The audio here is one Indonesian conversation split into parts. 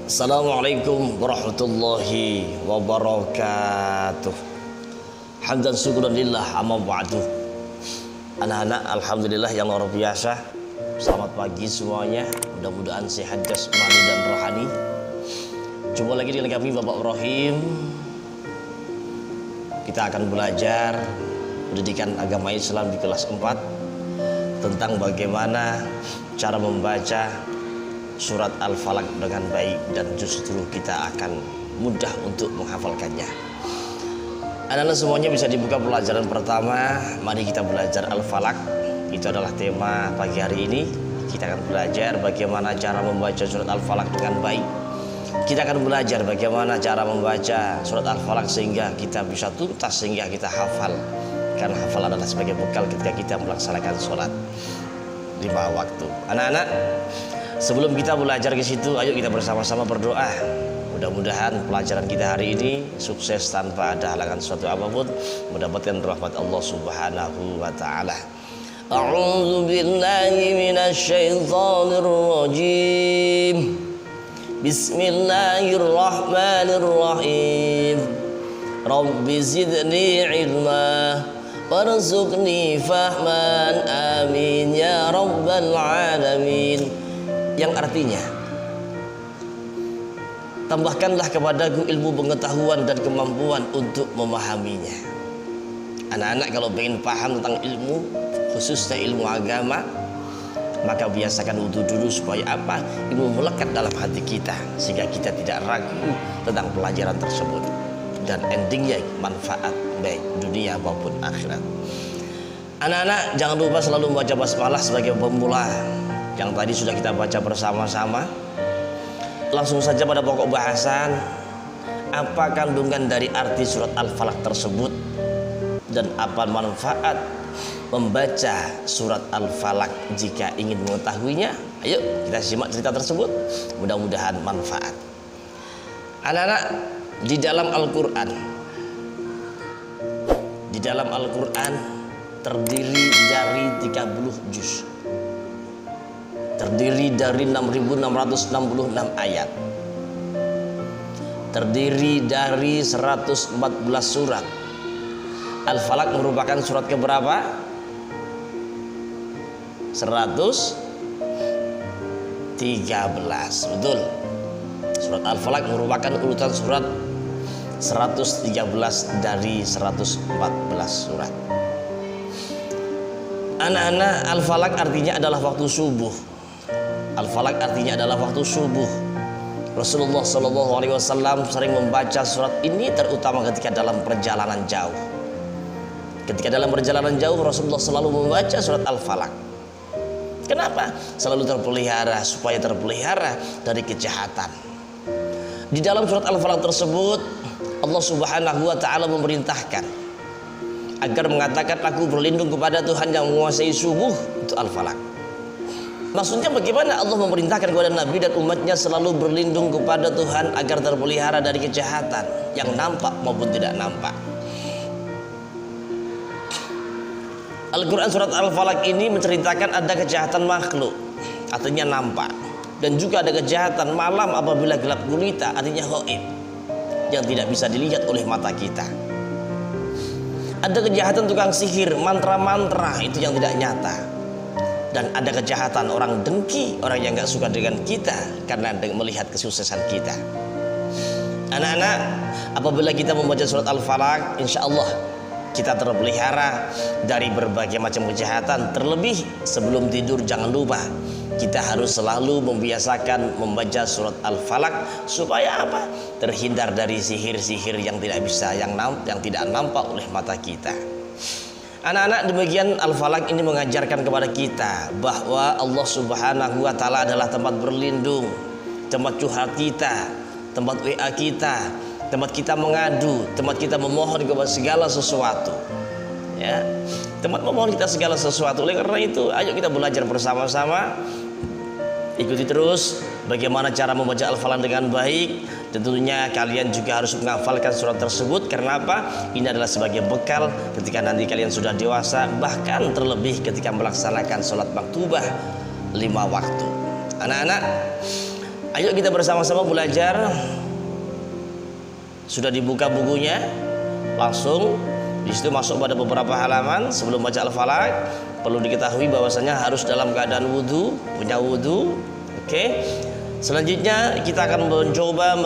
Assalamualaikum warahmatullahi wabarakatuh. Hamdan syukuran lillah amma ba'du. Anak-anak, alhamdulillah yang luar biasa. Selamat pagi semuanya. Mudah-mudahan sehat jasmani dan rohani. Jumpa lagi dengan kami Bapak Ibrahim. Kita akan belajar pendidikan agama Islam di kelas 4 tentang bagaimana cara membaca surat Al-Falaq dengan baik, dan justru kita akan mudah untuk menghafalkannya. Anak-anak semuanya bisa dibuka pelajaran pertama. Mari kita belajar Al-Falaq. Itu adalah tema pagi hari ini. Kita akan belajar bagaimana cara membaca surat Al-Falaq dengan baik. Kita akan belajar bagaimana cara membaca surat Al-Falaq sehingga kita bisa tuntas, sehingga kita hafal. Karena hafalan adalah sebagai bekal ketika kita melaksanakan sholat 5 waktu. Anak-anak, sebelum kita belajar ke situ, ayo kita bersama-sama berdoa. Mudah-mudahan pelajaran kita hari ini sukses tanpa ada halangan suatu apapun, mendapatkan rahmat Allah Subhanahu wa taala. A'udzu billahi minasyaitonir rajim. Bismillahirrahmanirrahim. Rabbi zidni ilma warzuqni fahman, amin ya rabbal alamin. Yang artinya, tambahkanlah kepadaku ilmu pengetahuan dan kemampuan untuk memahaminya. Anak-anak kalau ingin paham tentang ilmu, khususnya ilmu agama, maka biasakan wudhu dulu supaya apa? Ilmu melekat dalam hati kita, sehingga kita tidak ragu tentang pelajaran tersebut, dan endingnya manfaat baik dunia maupun akhirat. Anak-anak jangan lupa selalu membaca basmalah sebagai pemula yang tadi sudah kita baca bersama-sama. Langsung saja pada pokok bahasan. Apa kandungan dari arti surat Al-Falaq tersebut, dan apa manfaat membaca surat Al-Falaq jika ingin mengetahuinya? Ayo kita simak cerita tersebut, mudah-mudahan manfaat. Anak-anak, di dalam Al-Quran terdiri dari 30 juz, terdiri dari 6.666 ayat, terdiri dari 114 surat. Al-Falaq merupakan surat keberapa? 113. Betul. Surat Al-Falaq merupakan urutan surat 113 dari 114 surat. Anak-anak, Al-Falaq artinya adalah waktu subuh. Al-Falaq artinya adalah waktu subuh. Rasulullah SAW sering membaca surat ini, terutama ketika dalam perjalanan jauh. Ketika dalam perjalanan jauh, Rasulullah selalu membaca surat Al-Falaq. Kenapa? Selalu terpelihara, supaya terpelihara dari kejahatan. Di dalam surat Al-Falaq tersebut, Allah Subhanahu wa taala memerintahkan agar mengatakan, aku berlindung kepada Tuhan yang menguasai subuh. Itu Al-Falaq. Maksudnya bagaimana Allah memerintahkan kepada Nabi dan umatnya selalu berlindung kepada Tuhan agar terpelihara dari kejahatan yang nampak maupun tidak nampak. Al-Quran surat Al-Falaq ini menceritakan ada kejahatan makhluk, artinya nampak, dan juga ada kejahatan malam apabila gelap gulita, artinya ghaib, yang tidak bisa dilihat oleh mata kita. Ada kejahatan tukang sihir, mantra-mantra, itu yang tidak nyata. Dan ada kejahatan orang dengki, orang yang gak suka dengan kita karena melihat kesuksesan kita. Anak-anak, apabila kita membaca surat Al-Falaq, insya Allah kita terpelihara dari berbagai macam kejahatan. Terlebih sebelum tidur, jangan lupa kita harus selalu membiasakan membaca surat Al-Falaq, supaya apa? Terhindar dari sihir-sihir yang tidak bisa, yang tidak nampak oleh mata kita. Anak-anak, demikian Al-Falaq ini mengajarkan kepada kita bahwa Allah Subhanahu wa taala adalah tempat berlindung, tempat curhat kita, tempat WA kita, tempat kita mengadu, tempat kita memohon kepada segala sesuatu. Ya, tempat memohon kita segala sesuatu. Oleh karena itu, ayo kita belajar bersama-sama. Ikuti terus bagaimana cara membaca Al-Falaq dengan baik. Tentunya kalian juga harus menghafalkan surat tersebut. Karena apa? Ini adalah sebagai bekal ketika nanti kalian sudah dewasa, bahkan terlebih ketika melaksanakan sholat maktubah 5 waktu. Anak-anak, Ayo kita bersama-sama belajar. Sudah dibuka bukunya, langsung di situ masuk pada beberapa halaman. Sebelum baca Al-Falaq, perlu diketahui bahwasanya harus dalam keadaan wudu, punya wudu. Oke. Selanjutnya kita akan mencoba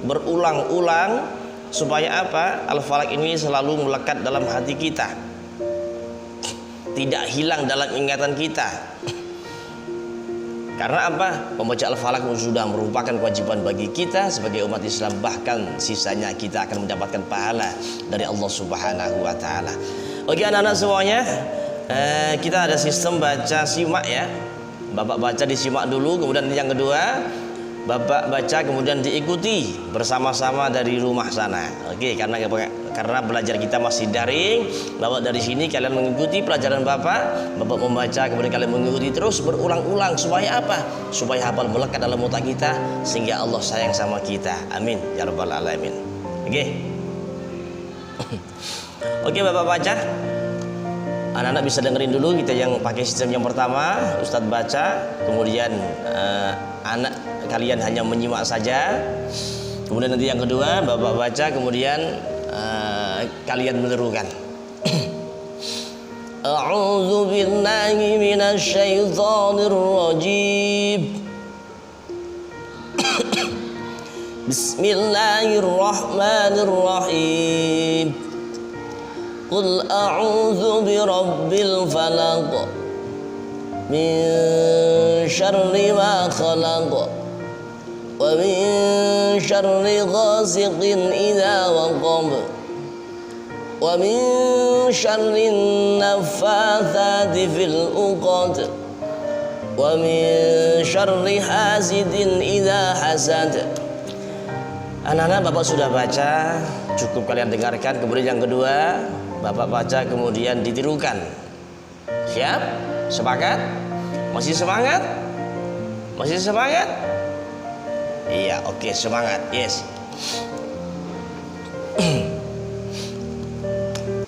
berulang-ulang supaya apa? Al-Falaq ini selalu melekat dalam hati kita, tidak hilang dalam ingatan kita. Karena apa? Membaca Al-Falaq sudah merupakan kewajiban bagi kita sebagai umat Islam. Bahkan sisanya kita akan mendapatkan pahala dari Allah Subhanahu wa ta'ala. Oke anak-anak semuanya, kita ada sistem baca simak ya. Bapak baca disimak dulu, kemudian yang kedua Bapak baca kemudian diikuti bersama-sama dari rumah sana. Oke, karena belajar kita masih daring, Bapak dari sini kalian mengikuti pelajaran Bapak membaca, kemudian kalian mengikuti terus berulang-ulang supaya apa? Supaya hafal melekat dalam otak kita sehingga Allah sayang sama kita. Amin ya rabbal alamin. Oke. Oke, Bapak baca. Anak-anak bisa dengerin dulu, kita yang pakai sistem yang pertama, Ustadz baca, kemudian anak kalian hanya menyimak saja. Kemudian nanti yang kedua Bapak baca, kemudian kalian menirukan. A'udzu billahi minasyaitonir rajim. Bismillahirrahmanirrahim. Qul a'udzu birabbil falaq min syarri ma khalaq wa min syarri ghasiqin idza waqab wa min syarri naffatsati fil 'uqad wa min syarri hasidin idza hasad. Anak-anak, Bapak sudah baca, cukup kalian dengarkan. Kemudian yang kedua Bapak baca kemudian ditirukan. Siap? Sepakat? Masih semangat? Masih semangat? Iya, oke, semangat. Yes.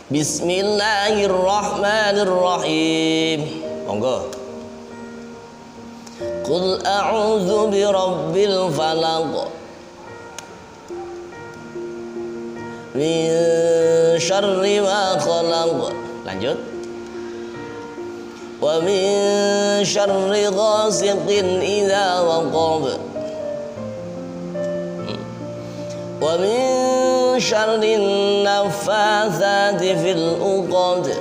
Bismillahirrahmanirrahim. Monggo. Qul a'udzu birabbil falaq min syarri ma khalaq. Lanjut. Wa min syarri ghasiqin idza waqab wa min syarri naffatsati fil 'uqad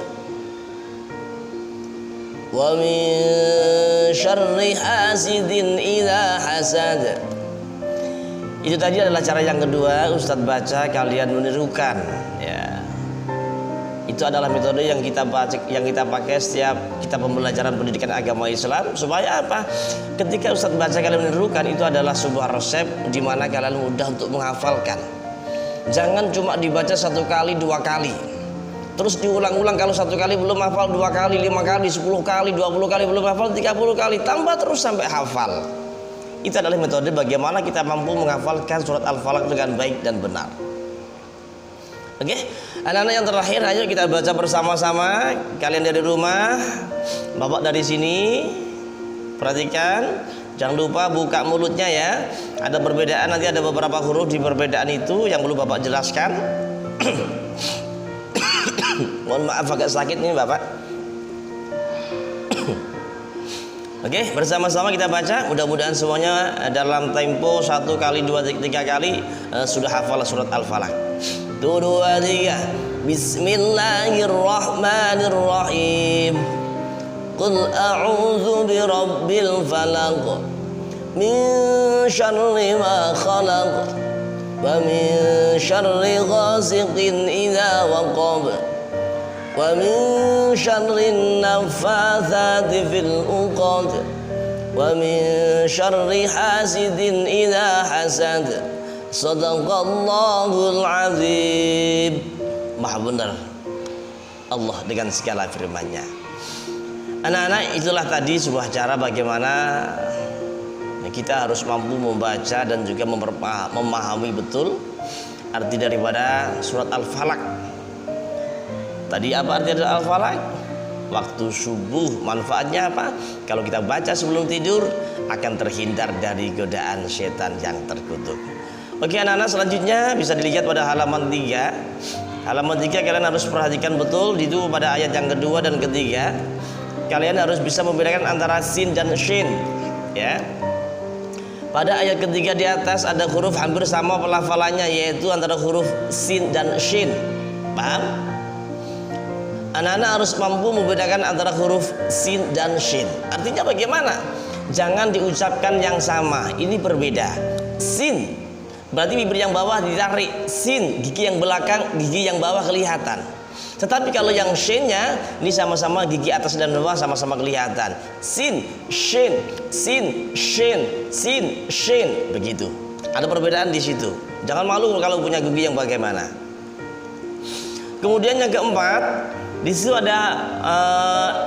wa min syarri hasidin idza hasad. Itu tadi adalah cara yang kedua, Ustadz baca, kalian menirukan ya. Itu adalah metode yang kita baca, yang kita pakai setiap kita pembelajaran pendidikan agama Islam. Supaya apa? Ketika Ustadz baca kalian menirukan, itu adalah sebuah resep di mana kalian mudah untuk menghafalkan. Jangan cuma dibaca 1 kali, 2 kali, terus diulang-ulang. Kalau 1 kali belum hafal, 2 kali, 5 kali, 10 kali, 20 kali belum hafal, 30 kali, tambah terus sampai hafal. Itu adalah metode bagaimana kita mampu menghafalkan surat Al-Falaq dengan baik dan benar. Oke, anak-anak yang terakhir, ayo kita baca bersama-sama. Kalian dari rumah, Bapak dari sini, perhatikan, jangan lupa buka mulutnya ya. Ada perbedaan, nanti ada beberapa huruf di perbedaan itu yang perlu Bapak jelaskan. Mohon maaf agak sakit nih Bapak. Oke, bersama-sama kita baca. Mudah-mudahan semuanya dalam tempo 1 kali, 2, 3 kali sudah hafal surat Al-Falaq. 1, 2, 3. Bismillahirrahmanirrahim. Qul a'udzu birabbil falaq min syarri ma khalaq wa min syarri ghasiqin idza waqab wa min syarri naffatsati fil 'uqad wa min syarri hasidin idza hasad. Shadaqallahul azim. Maha benar Allah dengan segala firman-Nya. Anak-anak, itulah tadi sebuah cara bagaimana kita harus mampu membaca dan juga memahami betul arti daripada surat Al-Falaq. Tadi apa arti dari Al-Falaq? Waktu subuh, manfaatnya apa? Kalau kita baca sebelum tidur akan terhindar dari godaan setan yang terkutuk. Oke anak-anak, selanjutnya bisa dilihat pada halaman 3. Halaman 3 kalian harus perhatikan betul, itu pada ayat yang kedua dan ketiga. Kalian harus bisa membedakan antara sin dan shin, ya. Pada ayat ketiga di atas ada huruf hampir sama pelafalannya, yaitu antara huruf sin dan shin. Paham? Anak-anak harus mampu membedakan antara huruf sin dan shin. Artinya bagaimana? Jangan diucapkan yang sama, ini berbeda. Sin berarti bibir yang bawah ditarik, sin gigi yang belakang, gigi yang bawah kelihatan. Tetapi kalau yang shinnya ini sama-sama gigi atas dan bawah sama-sama kelihatan. Sin, shin, sin, shin, sin, shin, begitu. Ada perbedaan di situ. Jangan malu kalau punya gigi yang bagaimana. Kemudian yang keempat, di situ ada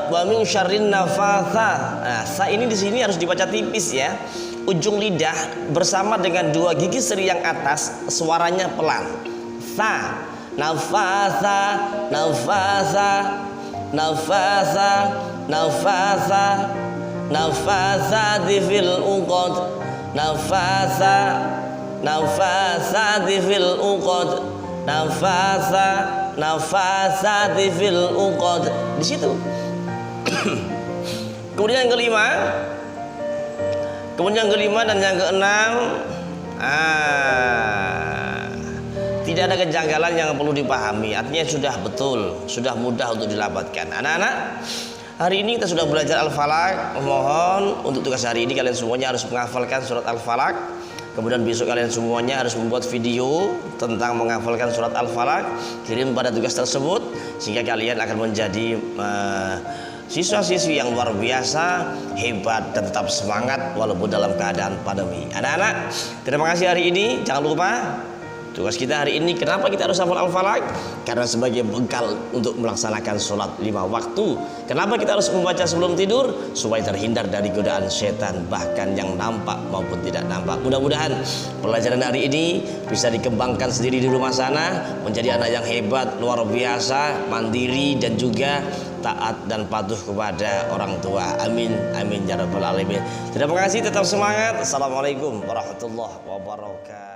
wa min syarrin nafatha. Nah, sa ini di sini harus dibaca tipis ya. Ujung lidah bersama dengan dua gigi seri yang atas suaranya pelan. Tha, nafatha, nafatha, nafatha, nafatha, nafatha fil uqad, nafatha, nafatha fil uqad, nafatha, nafatha fil uqad. Di situ. Kemudian yang kelima dan yang keenam, tidak ada kejanggalan yang perlu dipahami. Artinya sudah betul, sudah mudah untuk didapatkan. Anak-anak, hari ini kita sudah belajar Al-Falaq. Mohon untuk tugas hari ini kalian semuanya harus menghafalkan surat Al-Falaq. Kemudian besok kalian semuanya harus membuat video tentang menghafalkan surat Al-Falaq. Kirim pada tugas tersebut sehingga kalian akan menjadi siswa-siswi yang luar biasa, hebat dan tetap semangat walaupun dalam keadaan pandemi. Anak-anak, terima kasih hari ini. Jangan lupa tugas kita hari ini, kenapa kita harus hafal Al-Falaq? Karena sebagai bekal untuk melaksanakan sholat 5 waktu. Kenapa kita harus membaca sebelum tidur? Supaya terhindar dari godaan setan, bahkan yang nampak maupun tidak nampak. Mudah-mudahan pelajaran hari ini bisa dikembangkan sendiri di rumah sana, menjadi anak yang hebat, luar biasa, mandiri dan juga taat dan patuh kepada orang tua. Amin, amin ya rabbal alamin. Terima kasih, tetap semangat. Assalamualaikum warahmatullahi wabarakatuh.